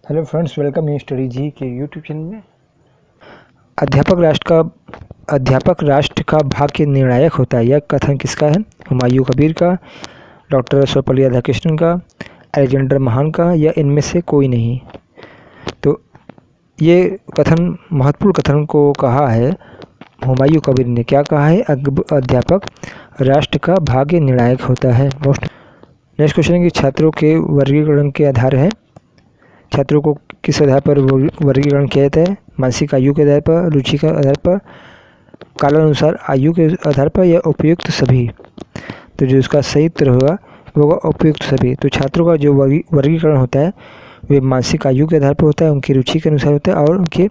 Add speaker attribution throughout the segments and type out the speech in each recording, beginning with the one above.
Speaker 1: Hello friends, welcome in study ji के YouTube channel में। अध्यापक राष्ट्र का भाग्य निर्णायक होता है, यह कथन किसका है? हुमायूं कबीर का, डॉक्टर सर्वपल्ली राधाकृष्णन का, अलेक्जेंडर महान का, या इनमें से कोई नहीं? तो ये कथन, महत्वपूर्ण कथन को कहा है हुमायूं कबीर ने। क्या कहा है? अध्यापक राष्ट्र का भाग्य निर्णायक होता है। नेक्स्ट क्वेश्चन है कि छात्रों के वर्गीकरण के आधार है। छात्रों को किस आधार पर वर्गीकरण किया जाता है? मानसिक आयु के आधार पर, रुचि के आधार पर, कालानुसार आयु के आधार पर, या उपयुक्त सभी? तो जो इसका सही उत्तर होगा वो होगा उपयुक्त सभी। तो छात्रों का जो वर्गीकरण होता है वे मानसिक आयु के आधार पर होता है, उनकी रुचि के अनुसार होता है और उनके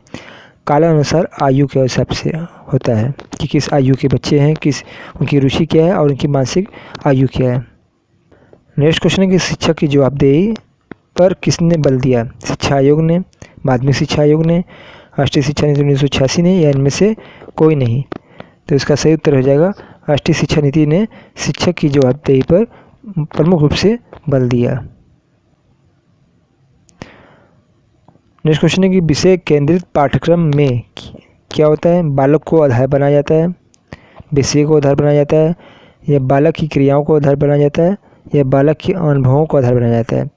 Speaker 1: कालानुसार आयु के हिसाब से होता है कि किस आयु के बच्चे हैं, किस उनकी रुचि क्या है और उनकी मानसिक आयु क्या है। नेक्स्ट क्वेश्चन है कि शिक्षक की जवाबदेही पर किसने बल दिया? शिक्षा आयोग ने, माध्यमिक शिक्षा आयोग ने, राष्ट्रीय शिक्षा नीति 1986 ने, या इनमें से कोई नहीं? तो इसका सही उत्तर हो जाएगा राष्ट्रीय शिक्षा नीति ने शिक्षक की जवाबदेही पर प्रमुख रूप से बल दिया। नेक्स्ट क्वेश्चन है कि विषय केंद्रित पाठ्यक्रम में क्या होता है? बालक को आधार बनाया जाता है, विषय को आधार बनाया जाता है, या बालक की क्रियाओं को आधार बनाया जाता है, या बालक के अनुभवों को आधार बनाया जाता है?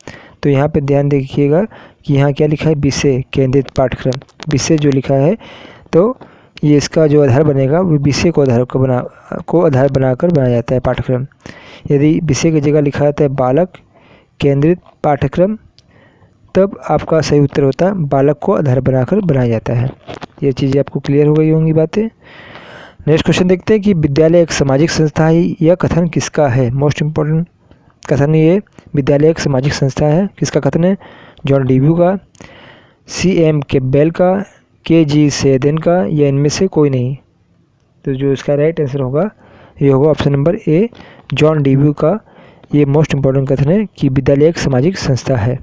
Speaker 1: तो यहाँ पे ध्यान देखिएगा कि यहाँ क्या लिखा है? विषय केंद्रित पाठ्यक्रम। विषय जो लिखा है तो ये इसका जो आधार बनेगा वो विषय को आधार बनाकर बनाया जाता है पाठ्यक्रम। यदि विषय की जगह लिखा जाता है बालक केंद्रित पाठ्यक्रम, तब आपका सही उत्तर होता है बालक को आधार बनाकर बनाया जाता है। ये चीज़ें आपको क्लियर हो गई होंगी बातें। नेक्स्ट क्वेश्चन देखते हैं कि विद्यालय एक सामाजिक संस्था है, यह कथन किसका है? मोस्ट इम्पोर्टेंट कथन ये, विद्यालय एक सामाजिक संस्था है, किसका कथन है? जॉन डीव्यू का, C.M. कैम्पबेल का, K.G. सेदेन का, या इनमें से कोई नहीं? तो जो इसका राइट आंसर होगा ये होगा ऑप्शन नंबर ए, जॉन डीव्यू का। ये मोस्ट इम्पोर्टेंट कथन है कि विद्यालय एक सामाजिक संस्था है।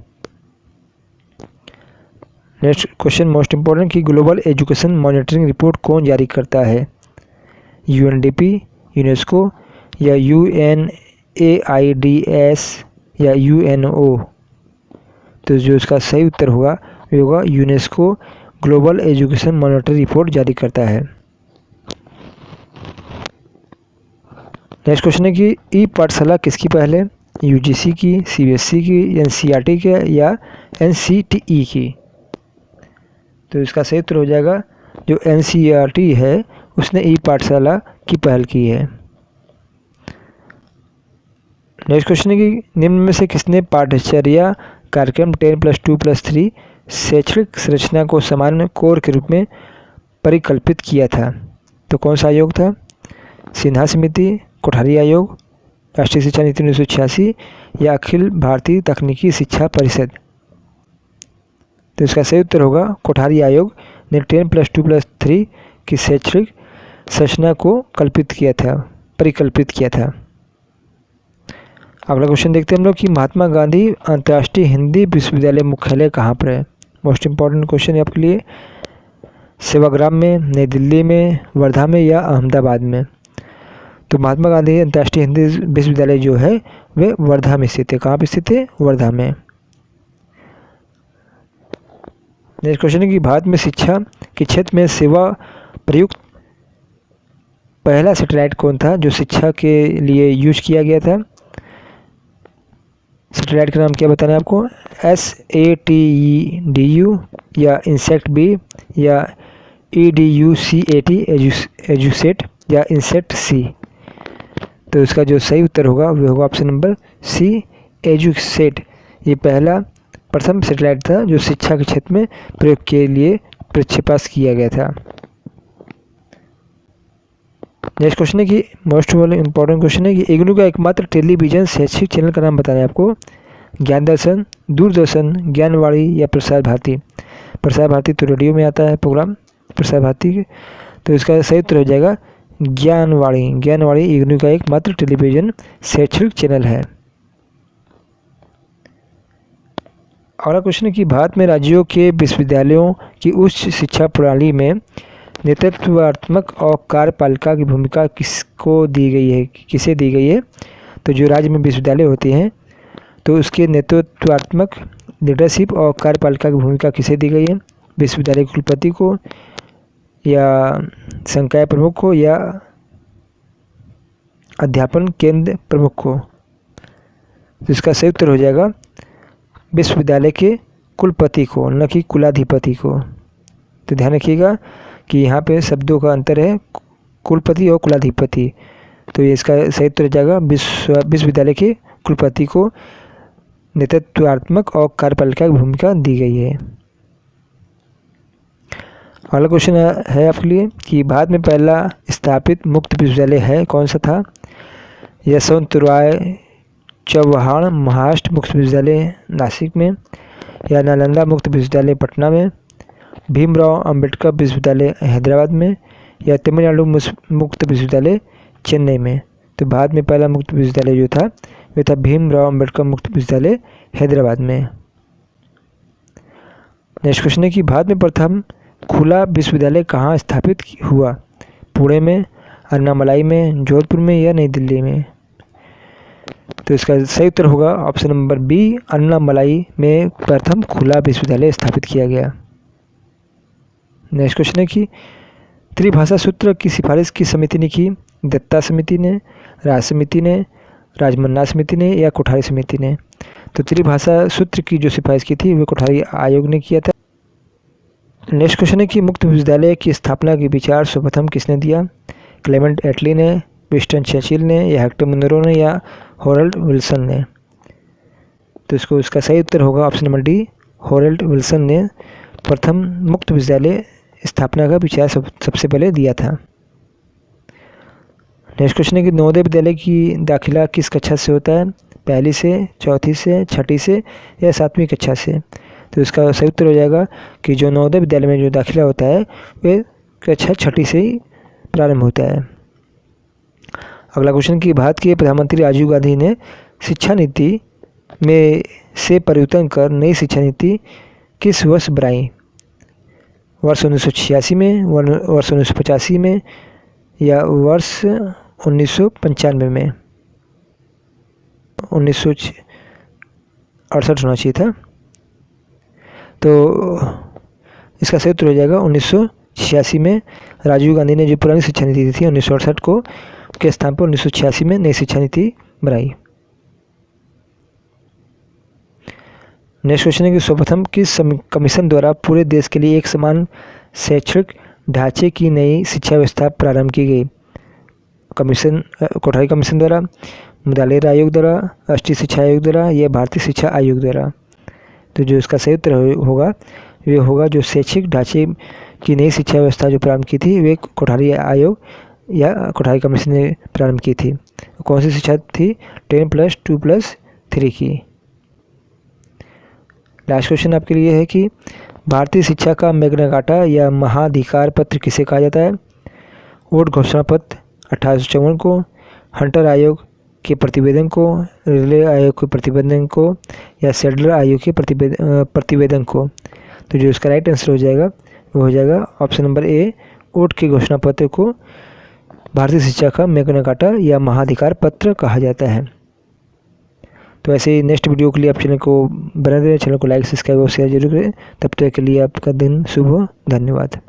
Speaker 1: नेक्स्ट क्वेश्चन मोस्ट इम्पोर्टेंट कि ग्लोबल एजुकेशन मॉनिटरिंग रिपोर्ट कौन जारी करता है? UNDP, यूनेस्को, या UNAIDS, या UNO? तो जो इसका सही उत्तर होगा वो होगा UNESCO global education monitoring report जारी करता है। नेक्स्ट क्वेश्चन है कि ई पाठशाला किसकी पहल है? UGC की, CBSE की, NCERT की, या NCTE की? तो इसका सही उत्तर हो जाएगा जो NCERT है उसने ई पाठशाला की पहल की है। नेक्स्ट क्वेश्चन है कि निम्न में से किसने पाठ्यचर्या कार्यक्रम 10+2+3 शैक्षणिक संरचना को सामान्य कोर के रूप में परिकल्पित किया था? तो कौन सा आयोग था? सिन्हा समिति, कोठारी आयोग, राष्ट्रीय शिक्षा नीति 1986, या अखिल भारतीय तकनीकी शिक्षा परिषद? तो इसका सही उत्तर होगा कोठारी आयोग ने 10+2+3 की शैक्षणिक संरचना को परिकल्पित किया था। अगला क्वेश्चन देखते हैं हम लोग कि महात्मा गांधी अंतर्राष्ट्रीय हिंदी विश्वविद्यालय मुख्यालय कहाँ पर है? मोस्ट इम्पॉर्टेंट क्वेश्चन है आपके लिए। सेवाग्राम में, नई दिल्ली में, वर्धा में, या अहमदाबाद में? तो महात्मा गांधी अंतर्राष्ट्रीय हिंदी विश्वविद्यालय जो है वह वर्धा में स्थित है। कहाँ पर स्थित है? वर्धा में। नेक्स्ट क्वेश्चन है कि भारत में शिक्षा के क्षेत्र में सेवा प्रयुक्त पहला सैटेलाइट कौन था जो शिक्षा के लिए यूज किया गया था? सैटेलाइट का नाम क्या बताना है आपको? SATEDU, या इंसेक्ट बी, या EDUCAT एजुसेट, या इंसेक्ट सी? तो इसका जो सही उत्तर होगा वो होगा ऑप्शन नंबर सी, एजुसेट। ये प्रथम सैटेलाइट था जो शिक्षा के क्षेत्र में प्रयोग के लिए प्रक्षेपण किया गया था। नेक्स्ट क्वेश्चन है कि मोस्ट इम्पोर्टेंट क्वेश्चन है कि इग्नू का एकमात्र टेलीविजन शैक्षिक चैनल का नाम बताना है आपको। ज्ञानदर्शन, दूरदर्शन, ज्ञानवाणी, या प्रसार भारती? प्रसार भारती तो रेडियो में आता है प्रोग्राम प्रसार भारती के। तो इसका सही उत्तर हो जाएगा ज्ञानवाणी। ज्ञानवाणी इग्नू का एकमात्र टेलीविजन शैक्षणिक चैनल है। अगला क्वेश्चन है कि भारत में राज्यों के विश्वविद्यालयों की उच्च शिक्षा प्रणाली में नेतृत्वात्मक और कार्यपालिका की भूमिका किसे दी गई है? तो जो राज्य में विश्वविद्यालय होते हैं तो उसके नेतृत्वात्मक लीडरशिप और कार्यपालिका की भूमिका किसे दी गई है? विश्वविद्यालय के कुलपति को या संकाय प्रमुख को या अध्यापन केंद्र प्रमुख को? तो इसका सही उत्तर हो जाएगा विश्वविद्यालय के कुलपति को, न कि कुलाधिपति को। तो ध्यान रखिएगा कि यहाँ पे शब्दों का अंतर है, कुलपति और कुलाधिपति। तो ये इसका सही उत्तर हो जाएगा विश्वविद्यालय के कुलपति को नेतृत्वात्मक और कार्यपालिका की भूमिका दी गई है। अगला क्वेश्चन है आपके लिए कि भारत में पहला स्थापित मुक्त विश्वविद्यालय है कौन सा था? यशवंतराव चव्हाण महाराष्ट्र मुक्त विश्वविद्यालय नासिक में, या नालंदा मुक्त विश्वविद्यालय पटना में, भीमराव अंबेडकर विश्वविद्यालय हैदराबाद में, या तमिलनाडु मुक्त विश्वविद्यालय चेन्नई में? तो भारत में पहला मुक्त विश्वविद्यालय जो था वह था भीमराव अंबेडकर मुक्त विश्वविद्यालय हैदराबाद में। नेक्स्ट क्वेश्चन है कि भारत में प्रथम खुला विश्वविद्यालय कहाँ स्थापित हुआ? पुणे में, अन्नामलाई में, जोधपुर में या नई दिल्ली में? तो इसका सही उत्तर होगा ऑप्शन नंबर बी, अन्नामलाई में प्रथम खुला विश्वविद्यालय स्थापित किया गया। नेक्स्ट क्वेश्चन है कि त्रिभाषा सूत्र की सिफारिश किस समिति ने की? दत्ता समिति ने, राज समिति ने, राजमन्ना समिति ने या कोठारी समिति ने? तो त्रिभाषा सूत्र की जो सिफारिश की थी वह कोठारी आयोग ने किया था। नेक्स्ट क्वेश्चन है कि मुक्त विश्वविद्यालय की स्थापना के विचार सर्वप्रथम किसने दिया? क्लेमेंट एटली ने, विंस्टन चर्चिल ने, या हेक्टर मुनरो ने, या होरल्ड विल्सन ने? तो इसका सही उत्तर होगा ऑप्शन नंबर डी, होरल्ड विल्सन ने प्रथम मुक्त विश्वविद्यालय स्थापना का विचार सबसे पहले दिया था। नेक्स्ट क्वेश्चन है कि नवोदय विद्यालय की दाखिला किस कक्षा से होता है? पहली से, चौथी से, छठी से या सातवीं कक्षा से? तो इसका सही उत्तर हो जाएगा कि जो नवोदय विद्यालय में जो दाखिला होता है वह कक्षा छठी से ही प्रारंभ होता है। अगला क्वेश्चन कि भारत के प्रधानमंत्री राजीव गांधी ने शिक्षा नीति में से परिवर्तन कर नई शिक्षा नीति किस वर्ष बनाई? वर्ष 1986 में, वर्ष 1985 में, या वर्ष 1995 में? 1968 होना चाहिए था। तो इसका सही उत्तर हो जाएगा 1986 में राजीव गांधी ने जो पुरानी शिक्षा नीति थी 1968 को के स्थान पर 1986 में नई शिक्षा नीति बनाई। नेक्स्ट क्वेश्चन है कि सर्वप्रथम किस कमीशन द्वारा पूरे देश के लिए एक समान शैक्षणिक ढांचे की नई शिक्षा व्यवस्था प्रारंभ की गई? कमीशन, कोठारी कमीशन द्वारा, मुदालिर आयोग द्वारा, राष्ट्रीय शिक्षा आयोग द्वारा या भारतीय शिक्षा आयोग द्वारा? तो जो इसका सही उत्तर होगा वे होगा जो शैक्षिक ढांचे की नई शिक्षा व्यवस्था जो प्रारंभ की थी वे कोठारी आयोग या कोठारी कमीशन ने प्रारंभ की थी। कौन सी शिक्षा थी? 10+2+3 की। लास्ट क्वेश्चन आपके लिए है कि भारतीय शिक्षा का मैग्ना कार्टा या महाधिकार पत्र किसे कहा जाता है? वोट घोषणा पत्र 1854 को, हंटर आयोग के प्रतिवेदन को, रिले आयोग के प्रतिवेदन को, या सेडलर आयोग के प्रतिवेदन को? तो जो इसका राइट आंसर हो जाएगा वो हो जाएगा ऑप्शन नंबर ए, वोट के घोषणा पत्र को भारतीय शिक्षा का मैग्ना कार्टा या महाधिकार पत्र कहा जाता है। तो ऐसे ही नेक्स्ट वीडियो के लिए आप चैनल को बना दें, चैनल को लाइक, सब्सक्राइब और शेयर जरूर करें। तब तक के लिए आपका दिन शुभ हो। धन्यवाद।